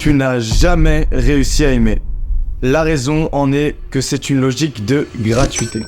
Tu n'as jamais réussi à aimer. La raison en est que c'est une logique de gratuité.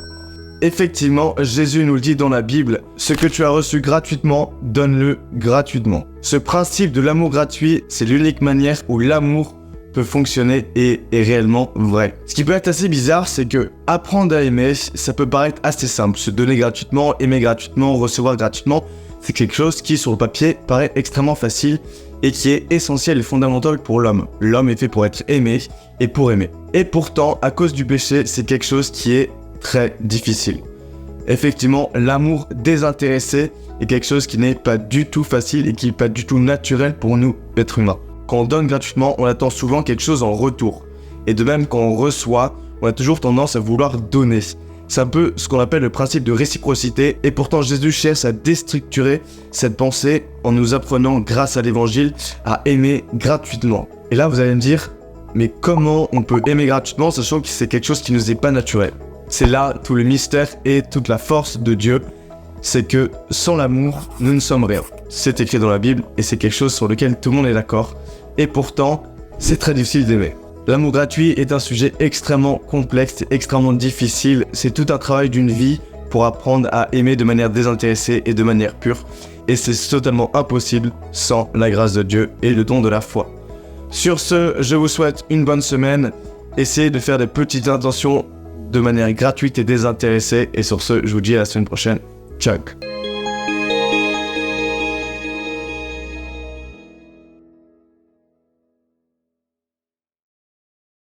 Effectivement, Jésus nous le dit dans la Bible, ce que tu as reçu gratuitement, donne-le gratuitement. Ce principe de l'amour gratuit, c'est l'unique manière où l'amour peut fonctionner et est réellement vrai. Ce qui peut être assez bizarre, c'est que apprendre à aimer, ça peut paraître assez simple. Se donner gratuitement, aimer gratuitement, recevoir gratuitement, c'est quelque chose qui, sur le papier, paraît extrêmement facile et qui est essentiel et fondamental pour l'homme. L'homme est fait pour être aimé et pour aimer. Et pourtant, à cause du péché, c'est quelque chose qui est très difficile. Effectivement, l'amour désintéressé est quelque chose qui n'est pas du tout facile et qui n'est pas du tout naturel pour nous, êtres humains. Quand on donne gratuitement, on attend souvent quelque chose en retour. Et de même, quand on reçoit, on a toujours tendance à vouloir donner. C'est un peu ce qu'on appelle le principe de réciprocité, et pourtant Jésus cherche à déstructurer cette pensée en nous apprenant, grâce à l'évangile, à aimer gratuitement. Et là, vous allez me dire, mais comment on peut aimer gratuitement, sachant que c'est quelque chose qui ne nous est pas naturel? C'est là tout le mystère et toute la force de Dieu, c'est que sans l'amour, nous ne sommes rien. C'est écrit dans la Bible, et c'est quelque chose sur lequel tout le monde est d'accord, et pourtant, c'est très difficile d'aimer. L'amour gratuit est un sujet extrêmement complexe, extrêmement difficile. C'est tout un travail d'une vie pour apprendre à aimer de manière désintéressée et de manière pure. Et c'est totalement impossible sans la grâce de Dieu et le don de la foi. Sur ce, je vous souhaite une bonne semaine. Essayez de faire des petites intentions de manière gratuite et désintéressée. Et sur ce, je vous dis à la semaine prochaine. Ciao.